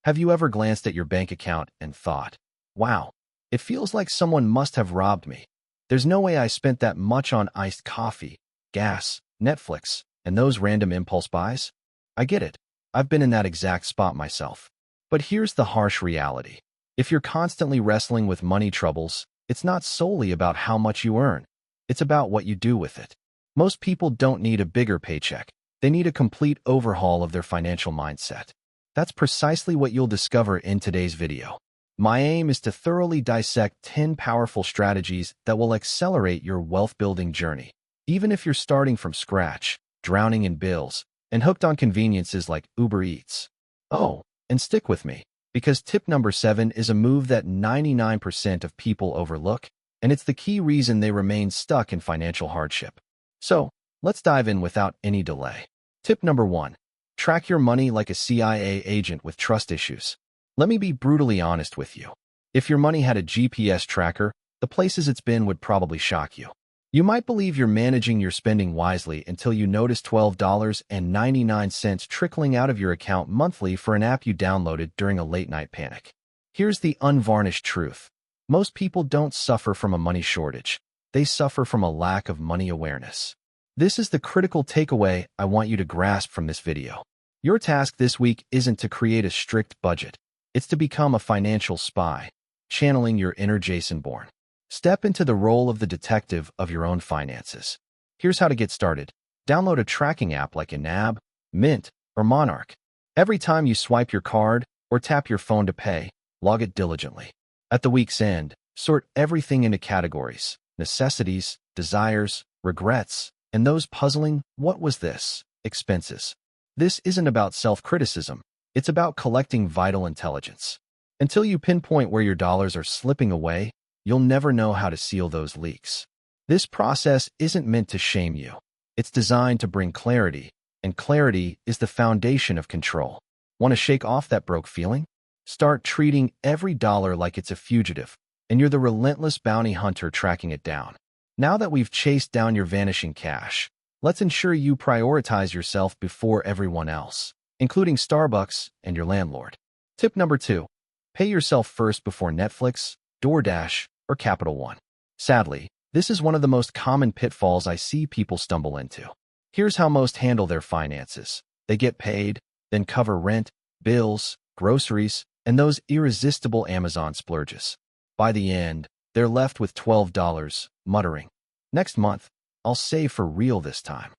Have you ever glanced at your bank account and thought, wow, it feels like someone must have robbed me. There's no way I spent that much on iced coffee, gas, Netflix, and those random impulse buys? I get it. I've been in that exact spot myself. But here's the harsh reality. If you're constantly wrestling with money troubles, it's not solely about how much you earn. It's about what you do with it. Most people don't need a bigger paycheck. They need a complete overhaul of their financial mindset. That's precisely what you'll discover in today's video. My aim is to thoroughly dissect 10 powerful strategies that will accelerate your wealth-building journey. Even if you're starting from scratch, drowning in bills, and hooked on conveniences like Uber Eats. Oh, and stick with me, because tip number 7 is a move that 99% of people overlook, and it's the key reason they remain stuck in financial hardship. So, let's dive in without any delay. Tip number 1. Track your money like a CIA agent with trust issues. Let me be brutally honest with you. If your money had a GPS tracker, the places it's been would probably shock you. You might believe you're managing your spending wisely until you notice $12.99 trickling out of your account monthly for an app you downloaded during a late-night panic. Here's the unvarnished truth. Most people don't suffer from a money shortage. They suffer from a lack of money awareness. This is the critical takeaway I want you to grasp from this video. Your task this week isn't to create a strict budget. It's to become a financial spy, channeling your inner Jason Bourne. Step into the role of the detective of your own finances. Here's how to get started. Download a tracking app like NAB, Mint, or Monarch. Every time you swipe your card or tap your phone to pay, log it diligently. At the week's end, sort everything into categories: necessities, desires, regrets, and those puzzling "what was this?" expenses. This isn't about self-criticism. It's about collecting vital intelligence. Until you pinpoint where your dollars are slipping away, you'll never know how to seal those leaks. This process isn't meant to shame you. It's designed to bring clarity, and clarity is the foundation of control. Want to shake off that broke feeling? Start treating every dollar like it's a fugitive, and you're the relentless bounty hunter tracking it down. Now that we've chased down your vanishing cash, let's ensure you prioritize yourself before everyone else, including Starbucks and your landlord. Tip number 2. Pay yourself first before Netflix, DoorDash, or Capital One. Sadly, this is one of the most common pitfalls I see people stumble into. Here's how most handle their finances. They get paid, then cover rent, bills, groceries, and those irresistible Amazon splurges. By the end, they're left with $12, muttering, "Next month, I'll save for real this time."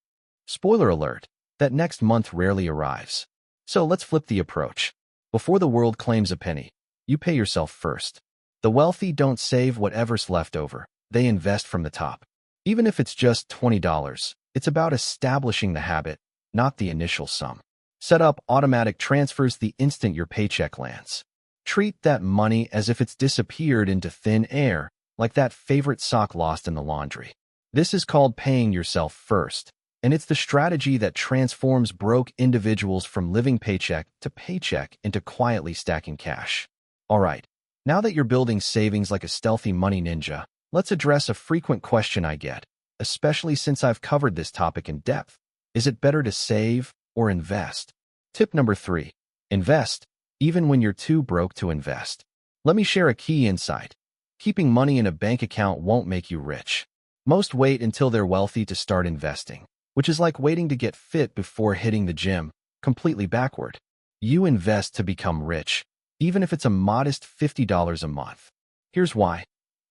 Spoiler alert, that next month rarely arrives. So let's flip the approach. Before the world claims a penny, you pay yourself first. The wealthy don't save whatever's left over. They invest from the top. Even if it's just $20, it's about establishing the habit, not the initial sum. Set up automatic transfers the instant your paycheck lands. Treat that money as if it's disappeared into thin air, like that favorite sock lost in the laundry. This is called paying yourself first, and it's the strategy that transforms broke individuals from living paycheck to paycheck into quietly stacking cash. All right, now that you're building savings like a stealthy money ninja, let's address a frequent question I get, especially since I've covered this topic in depth. Is it better to save or invest? Tip number 3. Invest, even when you're too broke to invest. Let me share a key insight. Keeping money in a bank account won't make you rich. Most wait until they're wealthy to start investing, which is like waiting to get fit before hitting the gym, completely backward. You invest to become rich, even if it's a modest $50 a month. Here's why.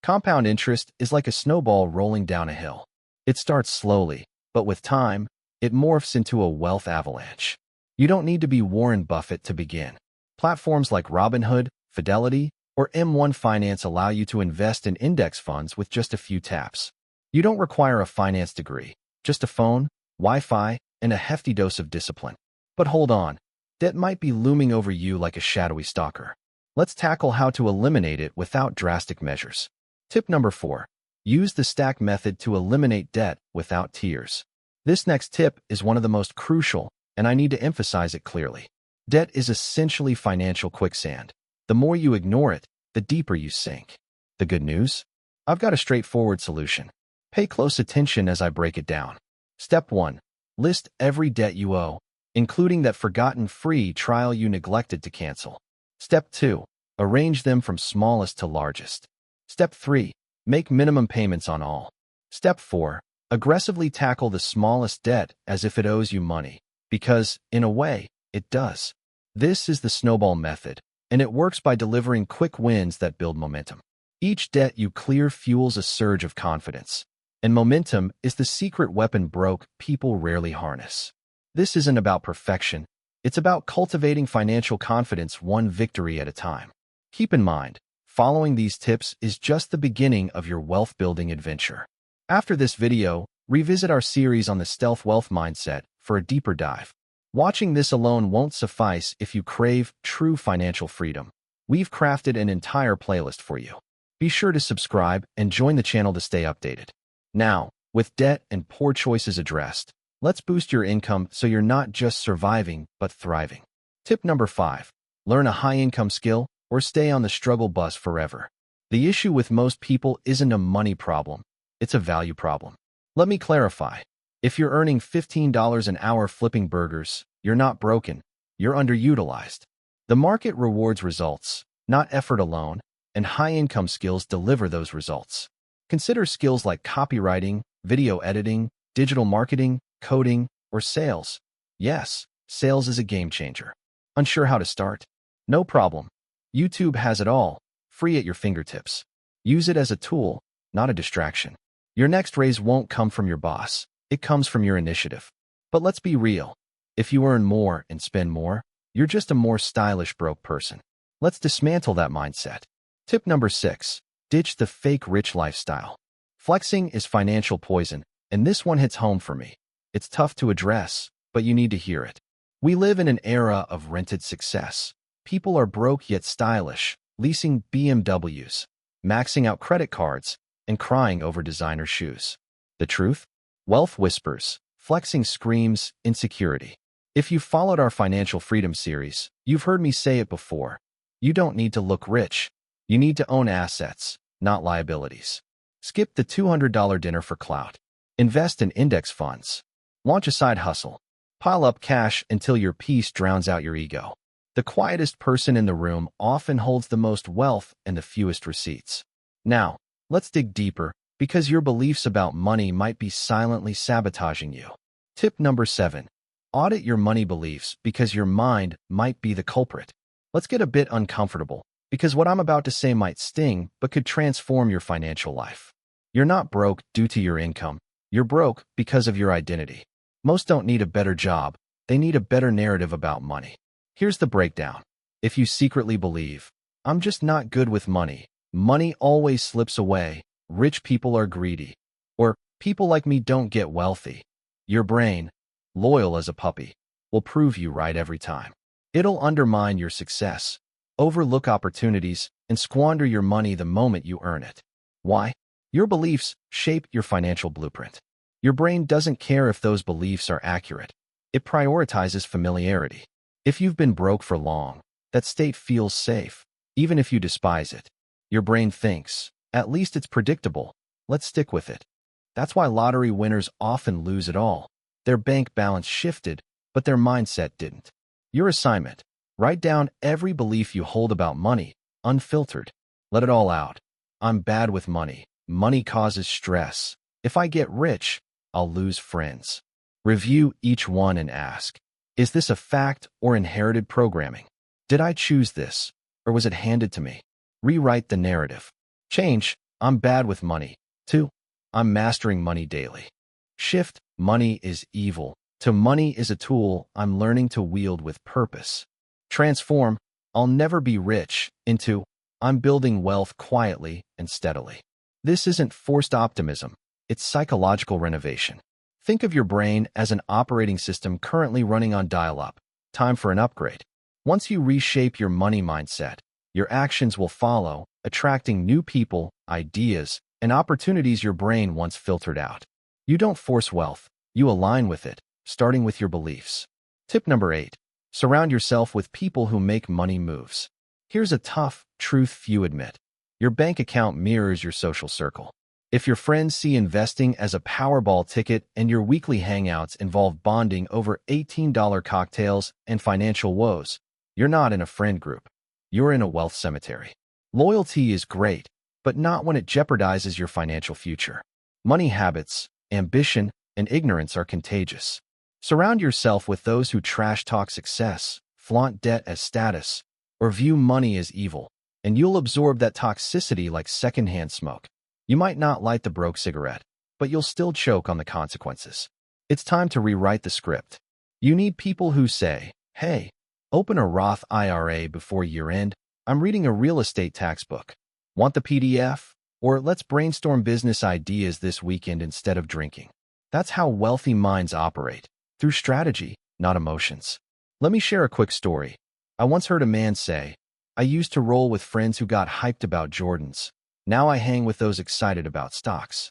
Compound interest is like a snowball rolling down a hill. It starts slowly, but with time, it morphs into a wealth avalanche. You don't need to be Warren Buffett to begin. Platforms like Robinhood, Fidelity, or M1 Finance allow you to invest in index funds with just a few taps. You don't require a finance degree, just a phone, Wi-Fi, and a hefty dose of discipline. But hold on, debt might be looming over you like a shadowy stalker. Let's tackle how to eliminate it without drastic measures. Tip number 4. Use the stack method to eliminate debt without tears. This next tip is one of the most crucial, and I need to emphasize it clearly. Debt is essentially financial quicksand. The more you ignore it, the deeper you sink. The good news? I've got a straightforward solution. Pay close attention as I break it down. Step 1. List every debt you owe, including that forgotten free trial you neglected to cancel. Step 2. Arrange them from smallest to largest. Step 3. Make minimum payments on all. Step 4. Aggressively tackle the smallest debt as if it owes you money, because, in a way, it does. This is the snowball method, and it works by delivering quick wins that build momentum. Each debt you clear fuels a surge of confidence, and momentum is the secret weapon people rarely harness. This isn't about perfection. It's about cultivating financial confidence one victory at a time. Keep in mind, following these tips is just the beginning of your wealth-building adventure. After this video, revisit our series on the stealth wealth mindset for a deeper dive. Watching this alone won't suffice if you crave true financial freedom. We've crafted an entire playlist for you. Be sure to subscribe and join the channel to stay updated. Now, with debt and poor choices addressed, let's boost your income so you're not just surviving, but thriving. Tip number 5. Learn a high-income skill or stay on the struggle bus forever. The issue with most people isn't a money problem, it's a value problem. Let me clarify. If you're earning $15 an hour flipping burgers, you're not broken, you're underutilized. The market rewards results, not effort alone, and high-income skills deliver those results. Consider skills like copywriting, video editing, digital marketing, coding, or sales. Yes, sales is a game changer. Unsure how to start? No problem. YouTube has it all, free at your fingertips. Use it as a tool, not a distraction. Your next raise won't come from your boss. It comes from your initiative. But let's be real. If you earn more and spend more, you're just a more stylish broke person. Let's dismantle that mindset. Tip number 6. Ditch the fake rich lifestyle. Flexing is financial poison, and this one hits home for me. It's tough to address, but you need to hear it. We live in an era of rented success. People are broke yet stylish, leasing BMWs, maxing out credit cards, and crying over designer shoes. The truth? Wealth whispers, flexing screams, insecurity. If you've followed our financial freedom series, you've heard me say it before. You don't need to look rich. You need to own assets, not liabilities. Skip the $200 dinner for clout. Invest in index funds. Launch a side hustle. Pile up cash until your peace drowns out your ego. The quietest person in the room often holds the most wealth and the fewest receipts. Now, let's dig deeper, because your beliefs about money might be silently sabotaging you. Tip number 7. Audit your money beliefs because your mind might be the culprit. Let's get a bit uncomfortable, because what I'm about to say might sting, but could transform your financial life. You're not broke due to your income. You're broke because of your identity. Most don't need a better job. They need a better narrative about money. Here's the breakdown. If you secretly believe, I'm just not good with money, money always slips away, rich people are greedy, or people like me don't get wealthy, your brain, loyal as a puppy, will prove you right every time. It'll undermine your success, overlook opportunities, and squander your money the moment you earn it. Why? Your beliefs shape your financial blueprint. Your brain doesn't care if those beliefs are accurate. It prioritizes familiarity. If you've been broke for long, that state feels safe, even if you despise it. Your brain thinks, at least it's predictable. Let's stick with it. That's why lottery winners often lose it all. Their bank balance shifted, but their mindset didn't. Your assignment: write down every belief you hold about money, unfiltered. Let it all out. I'm bad with money. Money causes stress. If I get rich, I'll lose friends. Review each one and ask, is this a fact or inherited programming? Did I choose this, or was it handed to me? Rewrite the narrative. Change, I'm bad with money, to I'm mastering money daily. Shift, money is evil, to money is a tool I'm learning to wield with purpose. Transform, I'll never be rich, into I'm building wealth quietly and steadily. This isn't forced optimism, it's psychological renovation. Think of your brain as an operating system currently running on dial-up. Time for an upgrade. Once you reshape your money mindset, your actions will follow, attracting new people, ideas, and opportunities your brain once filtered out. You don't force wealth, you align with it, starting with your beliefs. Tip number 8. Surround yourself with people who make money moves. Here's a tough truth few admit. Your bank account mirrors your social circle. If your friends see investing as a Powerball ticket and your weekly hangouts involve bonding over $18 cocktails and financial woes, you're not in a friend group. you're in a wealth cemetery. Loyalty is great, but not when it jeopardizes your financial future. Money habits, ambition, and ignorance are contagious. Surround yourself with those who trash talk success, flaunt debt as status, or view money as evil, and you'll absorb that toxicity like secondhand smoke. You might not light the broke cigarette, but you'll still choke on the consequences. It's time to rewrite the script. You need people who say, hey, open a Roth IRA before year-end. I'm reading a real estate tax book. Want the PDF? Or let's brainstorm business ideas this weekend instead of drinking. That's how wealthy minds operate, through strategy, not emotions. Let me share a quick story. I once heard a man say, I used to roll with friends who got hyped about Jordans. Now I hang with those excited about stocks.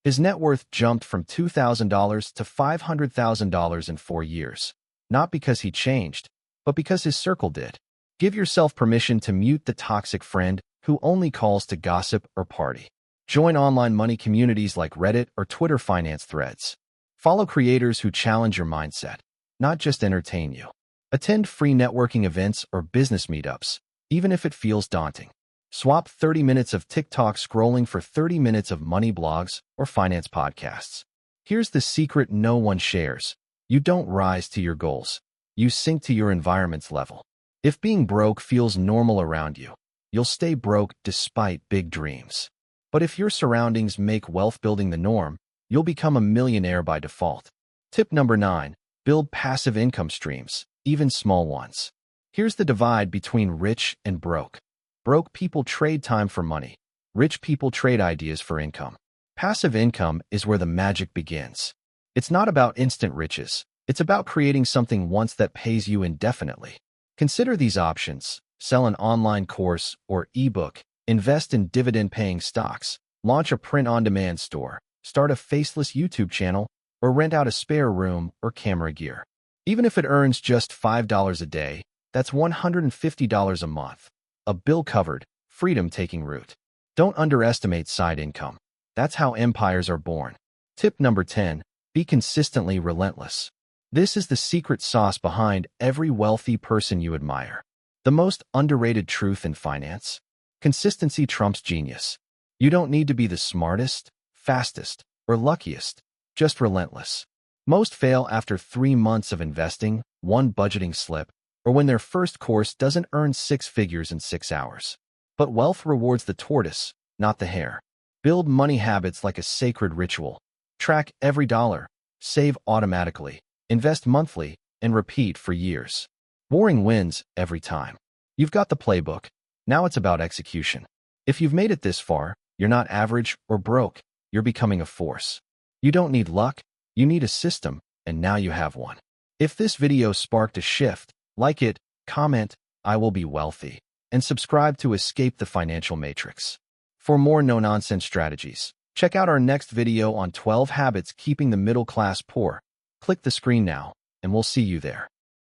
His net worth jumped from $2,000 to $500,000 in 4 years. Not because he changed, but because his circle did. Give yourself permission to mute the toxic friend who only calls to gossip or party. Join online money communities like Reddit or Twitter finance threads. Follow creators who challenge your mindset, not just entertain you. Attend free networking events or business meetups, even if it feels daunting. Swap 30 minutes of TikTok scrolling for 30 minutes of money blogs or finance podcasts. Here's the secret no one shares. You don't rise to your goals. You sink to your environment's level. If being broke feels normal around you, you'll stay broke despite big dreams. But if your surroundings make wealth building the norm, you'll become a millionaire by default. Tip number 9, build passive income streams, even small ones. Here's the divide between rich and broke. Broke people trade time for money. Rich people trade ideas for income. Passive income is where the magic begins. It's not about instant riches. It's about creating something once that pays you indefinitely. Consider these options. Sell an online course or ebook, invest in dividend-paying stocks, launch a print-on-demand store, start a faceless YouTube channel, or rent out a spare room or camera gear. Even if it earns just $5 a day, that's $150 a month. A bill covered, freedom taking root. Don't underestimate side income. That's how empires are born. Tip number 10, be consistently relentless. This is the secret sauce behind every wealthy person you admire. The most underrated truth in finance? Consistency trumps genius. You don't need to be the smartest, fastest, or luckiest, just relentless. Most fail after 3 months of investing, one budgeting slip, or when their first course doesn't earn 6 figures in 6 hours. But wealth rewards the tortoise, not the hare. Build money habits like a sacred ritual. Track every dollar, save automatically, invest monthly, and repeat for years. Boring wins every time. You've got the playbook. Now it's about execution. If you've made it this far, you're not average or broke. You're becoming a force. You don't need luck. You need a system, and now you have one. If this video sparked a shift, like it, comment, I will be wealthy, and subscribe to escape the financial matrix. For more no-nonsense strategies, check out our next video on 12 habits keeping the middle class poor. Click the screen now, and we'll see you there.